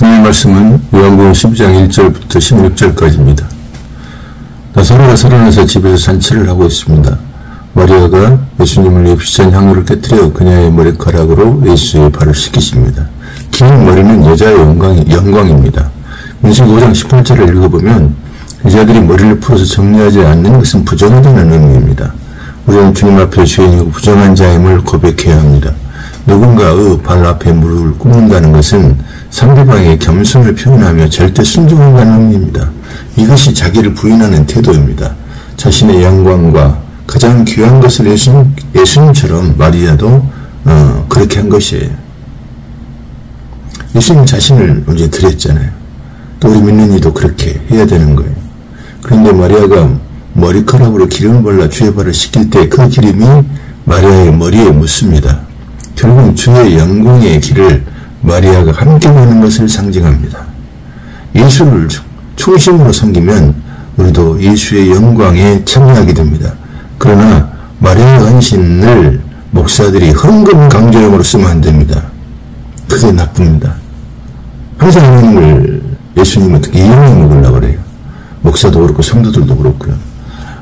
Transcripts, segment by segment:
하나님의 말씀은 요한복음 12장 1절부터 16절까지입니다. 나사로가 살아나서 집에서 잔치를 하고 있습니다. 마리아가 예수님을 위해 비싼 향유를 깨뜨려 그녀의 머리카락으로 예수의 발을 씻기십니다. 긴 머리는 여자의 영광입니다. 민수기 5장 18절을 읽어보면 여자들이 머리를 풀어서 정리하지 않는 것은 부정하다는 의미입니다. 우리는 주님 앞에 죄인이고 부정한 자임을 고백해야 합니다. 누군가의 발 앞에 무릎을 꿇는다는 것은 상대방의 겸손을 표현하며 절대 순종한다는 의미입니다. 이것이 자기를 부인하는 태도입니다. 자신의 영광과 가장 귀한 것을 예수님처럼 마리아도 그렇게 한 것이에요. 예수님 자신을 언제 드렸잖아요. 또 우리 믿는 이도 그렇게 해야 되는 거예요. 그런데 마리아가 머리카락으로 기름을 발라 주의 발을 씻길 때 그 기름이 마리아의 머리에 묻습니다. 결국 주의 영광의 길을 마리아가 함께 가는 것을 상징합니다. 예수를 초심으로 섬기면 우리도 예수의 영광에 참여하게 됩니다. 그러나 마리아의 헌신을 목사들이 헌금 강조용으로 쓰면 안 됩니다. 그게 나쁩니다. 항상 하는 걸 예수님은 어떻게 이용해 먹으려고 그래요. 목사도 그렇고 성도들도 그렇고요.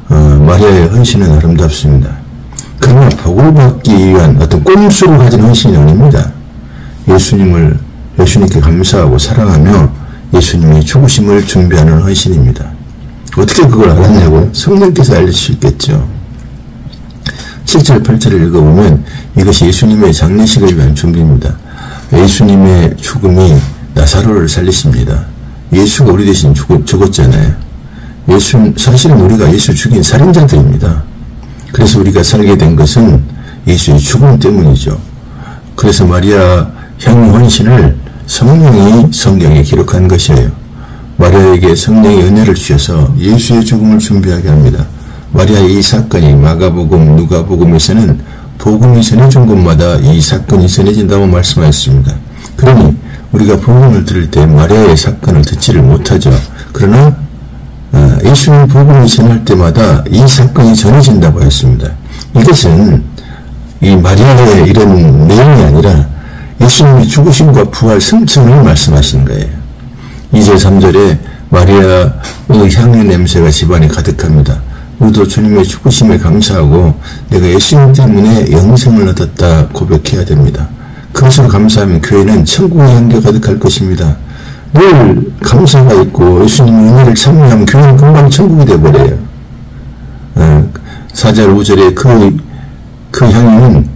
마리아의 헌신은 아름답습니다. 그러나 복을 받기 위한 어떤 꼼수를 가진 헌신이 아닙니다. 예수님께 감사하고 사랑하며 예수님의 죽으심을 준비하는 헌신입니다. 어떻게 그걸 알았냐고요? 성령께서 알려주셨겠죠. 7절 8절을 읽어보면 이것이 예수님의 장례식을 위한 준비입니다. 예수님의 죽음이 나사로를 살리십니다. 예수가 우리 대신 죽었잖아요. 사실은 우리가 예수 죽인 살인자들입니다. 그래서 우리가 살게 된 것은 예수의 죽음 때문이죠. 그래서 마리아 향유 헌신을 성령이 성경에 기록한 것이에요. 마리아에게 성령의 은혜를 주셔서 예수의 죽음을 준비하게 합니다. 마리아의 이 사건이 마가복음, 누가복음에서는 복음이 전해진 곳마다 이 사건이 전해진다고 말씀하셨습니다. 그러니 우리가 복음을 들을 때 마리아의 사건을 듣지를 못하죠. 그러나 예수님 복음을 전할 때마다 이 사건이 전해진다고 했습니다. 이것은 이 마리아의 이런 내용이 아니라 예수님의 죽으심과 부활 승천을 말씀하신 거예요. 2절 3절에 마리아의 향유 냄새가 집안에 가득합니다. 우리도 주님의 죽으심에 감사하고 내가 예수님 때문에 영생을 얻었다 고백해야 됩니다. 그것으로 감사하면 교회는 천국의 향기가 가득할 것입니다. 늘 감사가 있고 예수님의 은혜를 참여하면 교회는 금방 천국이 되어버려요. 4절 5절에 그 향유는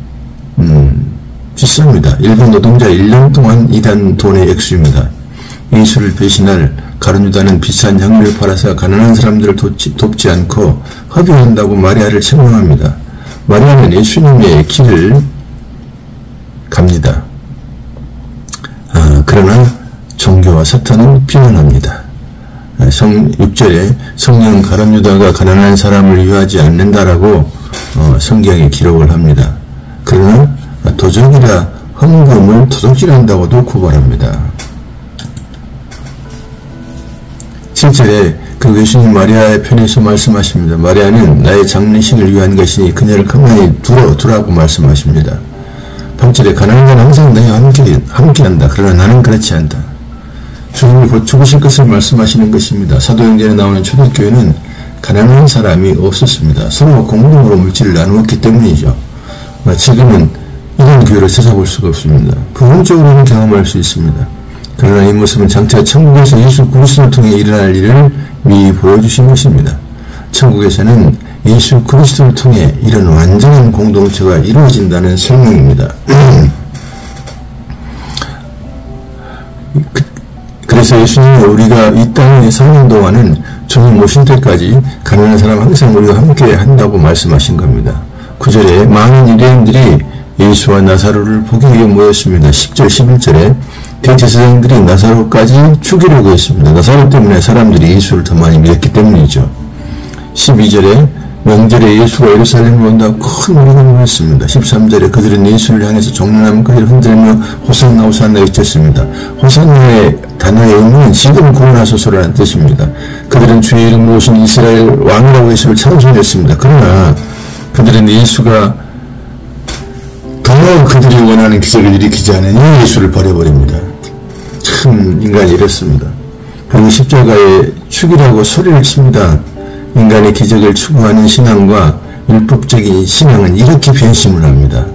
비쌉니다. 일본 노동자 1년 동안 일한 돈의 액수입니다. 예수를 배신할 가룟 유다는 비싼 향유를 팔아서 가난한 사람들을 돕지 않고 허비한다고 마리아를 책망합니다. 마리아는 예수님의 길을 갑니다. 그러나 종교와 사탄은 비난합니다. 6절에 성령 가룟 유다가 가난한 사람을 위하지 않는다라고 성경에 기록을 합니다. 그러나 도적이라 헌금을 도둑질한다고도 고발합니다. 7절에 그리고 예수님 마리아의 편에서 말씀하십니다. 마리아는 나의 장례식을 위한 것이니 그녀를 가만히 두라고 말씀하십니다. 8절에 가난한 자는 항상 나와 함께한다. 그러나 나는 그렇지 않다. 주님이 곧 죽으실 것을 말씀하시는 것입니다. 사도행전에 나오는 초대교회는 가난한 사람이 없었습니다. 서로 공동으로 물질을 나누었기 때문이죠. 지금은 이런 교회를 찾아볼 수가 없습니다. 부분적으로는 경험할 수 있습니다. 그러나 이 모습은 장차 천국에서 예수 그리스도를 통해 일어날 일을 미리 보여주신 것입니다. 천국에서는 예수 그리스도를 통해 이런 완전한 공동체가 이루어진다는 설명입니다. 그래서 예수님이 우리가 이 땅에 사는 동안은 주님 오실 때까지 가난한 사람 항상 우리가 함께 한다고 말씀하신 겁니다. 9절에 많은 유대인들이 예수와 나사로를 보기 위해 모였습니다. 10절 11절에 대제사장들이 나사로까지 죽이려고 했습니다. 나사로 때문에 사람들이 예수를 더 많이 믿었기 때문이죠. 12절에 명절에 예수가 예루살렘에 온다고 큰 우리가 모였습니다. 13절에 그들은 예수를 향해서 종려나무까지를 흔들며 호산나 호산나 외쳤습니다. 호산나의 단어의 의미는 지금 구원하소서라는 뜻입니다. 그들은 주의 이름으로 오신 이스라엘 왕이라고 예수를 찬송했습니다. 그러나 그들은 예수가 더 그들이 원하는 기적을 일으키지 않으니 예수를 버려버립니다. 큰 인간이 이렇습니다. 그리고 십자가에 죽이라고 소리를 칩니다. 인간의 기적을 추구하는 신앙과 율법적인 신앙은 이렇게 변심을 합니다.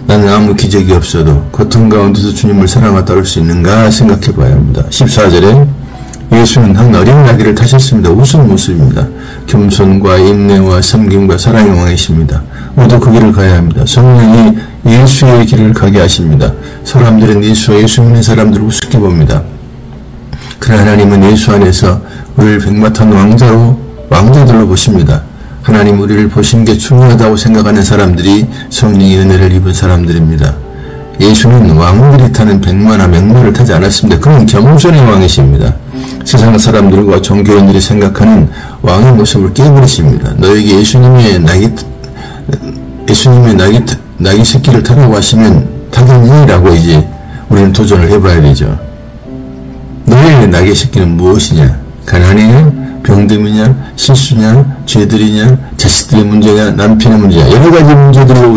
나는 아무 기적이 없어도 고통 가운데서 주님을 사랑하며 따를 수 있는가 생각해 봐야 합니다. 14절에 예수는 한 어린 나귀를 타셨습니다. 우스운 모습입니다. 겸손과 인내와 섬김과 사랑의 왕이십니다. 모두 그 길을 가야 합니다. 성령이 예수의 길을 가게 하십니다. 사람들은 예수와 예수 믿는 사람들을 우습게 봅니다. 그러나 하나님은 예수 안에서 우리를 백마탄 왕자들로 보십니다. 하나님 우리를 보신 게 중요하다고 생각하는 사람들이 성령의 은혜를 입은 사람들입니다. 예수는 왕들이 타는 백마나 맹마를 타지 않았습니다. 그는 겸손의 왕이십니다. 세상 사람들과 종교인들이 생각하는 왕의 모습을 깨버리십니다. 너에게 예수님의 나귀 새끼를 타라고 하시면 타겠니? 라고 이제 우리는 도전을 해봐야 되죠. 너의 나귀 새끼는 무엇이냐? 가난이냐? 병듦이냐? 실수냐? 죄들이냐? 자식들의 문제냐? 남편의 문제냐? 여러 가지 문제들로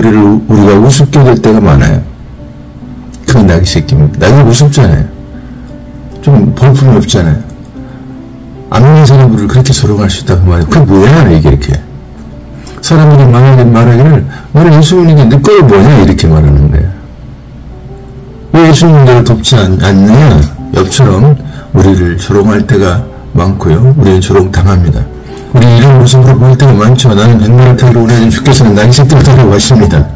우리가 우습게 될 때가 많아요. 그 나귀 새끼입니다. 나귀 우습잖아요. 좀 볼품이 없잖아요. 안 믿는 사람들을 그렇게 소롱할 수 있다 그 말이에요. 그게 뭐야 이게 이렇게. 사람들이 말하기를 너는 예수 믿는 게 네 거를 뭐냐 이렇게 말하는 거예요. 왜 예수 믿는 자를 돕지 않느냐? 옆처럼 우리를 조롱할 때가 많고요. 우리는 조롱당합니다. 우리 이런 모습으로 보일 때가 많죠. 나는 백마를 타기로 우리는 주께서는 나귀 새끼를 타라고 하십니다.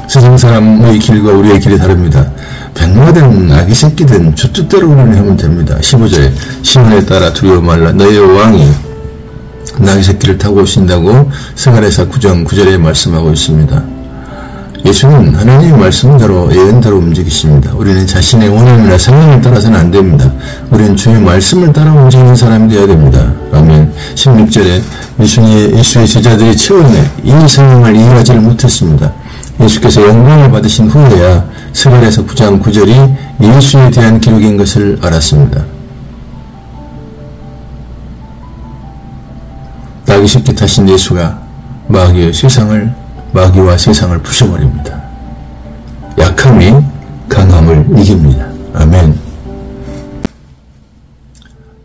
세상 사람의 길과 우리의 길이 다릅니다. 백마든 나귀 새끼든 주 뜻대로 우리는 하면 됩니다. 15절에 시온에 따라 두려워 말라 너의 왕이 나귀 새끼를 타고 오신다고 스가랴서 9장 9절에 말씀하고 있습니다. 예수는 하나님의 말씀대로 예언대로 움직이십니다. 우리는 자신의 원함이나 생명을 따라서는 안 됩니다. 우리는 주의 말씀을 따라 움직이는 사람이 되어야 됩니다. 아멘. 16절에 예수의 제자들이 채웠네. 이 생명을 이해하지를 못했습니다. 예수께서 영광을 받으신 후에야 스가랴서 9장 9절이 예수에 대한 기록인 것을 알았습니다. 나귀 새끼 타신 예수가 마귀와 세상을 부셔버립니다. 약함이 강함을 이깁니다. 아멘.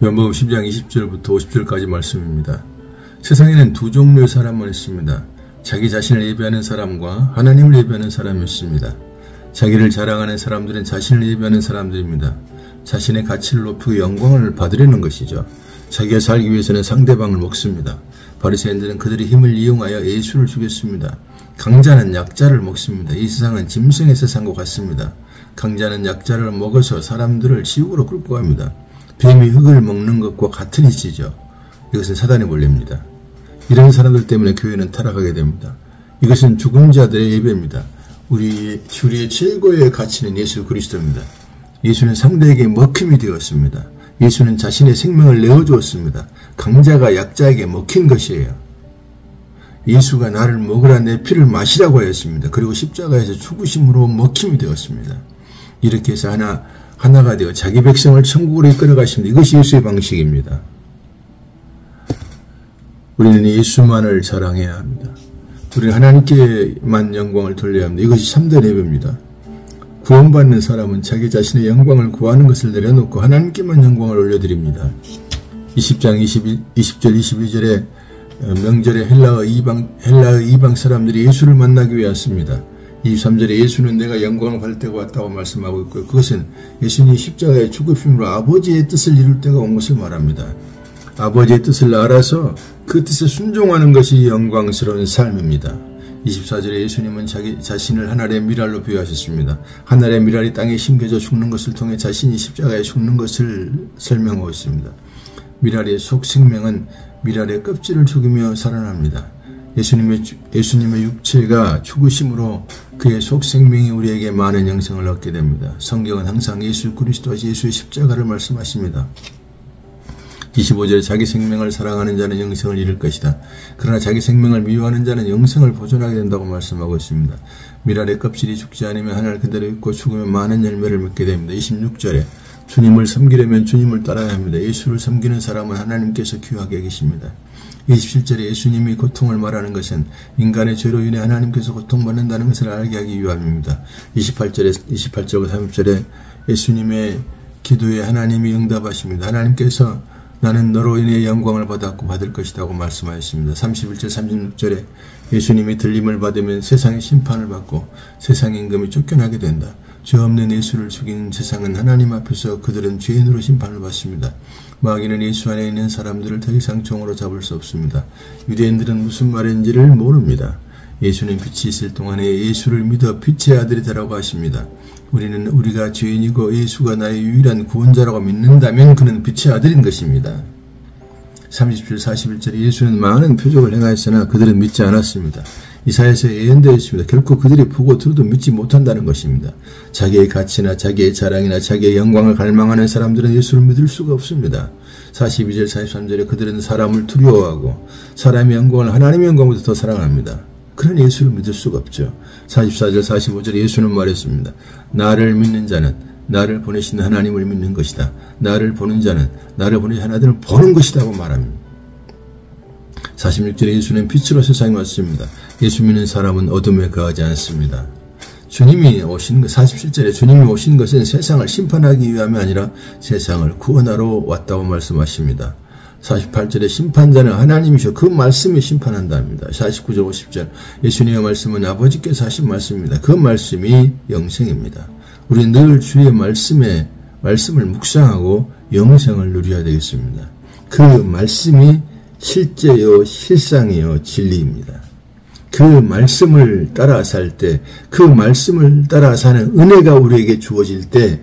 요한복음 10장 20절부터 50절까지 말씀입니다. 세상에는 두 종류의 사람만 있습니다. 자기 자신을 예배하는 사람과 하나님을 예배하는 사람이 있습니다. 자기를 자랑하는 사람들은 자신을 예배하는 사람들입니다. 자신의 가치를 높이고 영광을 받으려는 것이죠. 자기가 살기 위해서는 상대방을 먹습니다. 바리새인들은 그들의 힘을 이용하여 예수를 죽였습니다. 강자는 약자를 먹습니다. 이 세상은 짐승의 세상과 같습니다. 강자는 약자를 먹어서 사람들을 지옥으로 끌고 갑니다. 뱀이 흙을 먹는 것과 같은 이치죠. 이것은 사단의 원리입니다. 이런 사람들 때문에 교회는 타락하게 됩니다. 이것은 죽은 자들의 예배입니다. 우리의 최고의 가치는 예수 그리스도입니다. 예수는 상대에게 먹힘이 되었습니다. 예수는 자신의 생명을 내어주었습니다. 강자가 약자에게 먹힌 것이에요. 예수가 나를 먹으라 내 피를 마시라고 하였습니다. 그리고 십자가에서 죽으심으로 먹힘이 되었습니다. 이렇게 해서 하나가 되어 자기 백성을 천국으로 이끌어 가십니다. 이것이 예수의 방식입니다. 우리는 예수만을 자랑해야 합니다. 우리는 하나님께만 영광을 돌려야 합니다. 이것이 참된 예배입니다. 구원받는 사람은 자기 자신의 영광을 구하는 것을 내려놓고 하나님께만 영광을 올려드립니다. 20장 20절 22절에 명절에 헬라의 이방 사람들이 예수를 만나기 위해 왔습니다. 23절에 예수는 내가 영광을 받을 때가 왔다고 말씀하고 있고요. 그것은 예수님이 십자가의 죽으심으로 아버지의 뜻을 이룰 때가 온 것을 말합니다. 아버지의 뜻을 알아서 그 뜻에 순종하는 것이 영광스러운 삶입니다. 24절에 예수님은 자기 자신을 하늘의 미랄로 비유하셨습니다. 하늘의 미랄이 땅에 심겨져 죽는 것을 통해 자신이 십자가에 죽는 것을 설명하고 있습니다. 미랄의 속 생명은 미랄의 껍질을 죽이며 살아납니다. 예수님의 육체가 죽으심으로 그의 속 생명이 우리에게 많은 영생을 얻게 됩니다. 성경은 항상 예수 그리스도와 예수의 십자가를 말씀하십니다. 25절에 자기 생명을 사랑하는 자는 영생을 잃을 것이다. 그러나 자기 생명을 미워하는 자는 영생을 보존하게 된다고 말씀하고 있습니다. 미랄의 껍질이 죽지 않으면 하늘 그대로 있고 죽으면 많은 열매를 맺게 됩니다. 26절에 주님을 섬기려면 주님을 따라야 합니다. 예수를 섬기는 사람은 하나님께서 귀하게 계십니다. 27절에 예수님이 고통을 말하는 것은 인간의 죄로 인해 하나님께서 고통받는다는 것을 알게 하기 위함입니다. 28절과 30절에 예수님의 기도에 하나님이 응답하십니다. 하나님께서 나는 너로 인해 영광을 받았고 받을 것이라고 말씀하셨습니다. 31절 36절에 예수님이 들림을 받으면 세상의 심판을 받고 세상 임금이 쫓겨나게 된다. 죄 없는 예수를 죽인 세상은 하나님 앞에서 그들은 죄인으로 심판을 받습니다. 마귀는 예수 안에 있는 사람들을 더 이상 종으로 잡을 수 없습니다. 유대인들은 무슨 말인지를 모릅니다. 예수는 빛이 있을 동안에 예수를 믿어 빛의 아들이 되라고 하십니다. 우리는 우리가 죄인이고 예수가 나의 유일한 구원자라고 믿는다면 그는 빛의 아들인 것입니다. 30절 41절에 예수는 많은 표적을 행하였으나 그들은 믿지 않았습니다. 이사야서 예언되어 있습니다. 결코 그들이 보고 들어도 믿지 못한다는 것입니다. 자기의 가치나 자기의 자랑이나 자기의 영광을 갈망하는 사람들은 예수를 믿을 수가 없습니다. 42절 43절에 그들은 사람을 두려워하고 사람의 영광을 하나님의 영광보다 더 사랑합니다. 그런 예수를 믿을 수가 없죠. 44절 45절에 예수는 말했습니다. 나를 믿는 자는 나를 보내신 하나님을 믿는 것이다. 나를 보는 자는 나를 보내신 하나님을 보는 것이다 고 말합니다. 46절에 예수는 빛으로 세상에 왔습니다. 예수 믿는 사람은 어둠에 거하지 않습니다. 주님이 오신 것, 47절에 주님이 오신 것은 세상을 심판하기 위함이 아니라 세상을 구원하러 왔다고 말씀하십니다. 48절에 심판자는 하나님이셔 그 말씀이 심판한다 합니다. 49절 50절 예수님의 말씀은 아버지께서 하신 말씀입니다. 그 말씀이 영생입니다. 우리는 늘 주의 말씀을 묵상하고 영생을 누려야 되겠습니다. 그 말씀이 실제요 실상이요 진리입니다. 그 말씀을 따라 살 때, 그 말씀을 따라 사는 은혜가 우리에게 주어질 때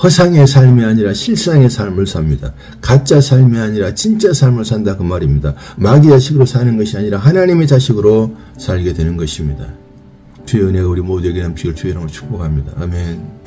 허상의 삶이 아니라 실상의 삶을 삽니다. 가짜 삶이 아니라 진짜 삶을 산다 그 말입니다. 마귀 자식으로 사는 것이 아니라 하나님의 자식으로 살게 되는 것입니다. 주의 은혜가 우리 모두에게 넘치길 주의 이름으로 축복합니다. 아멘.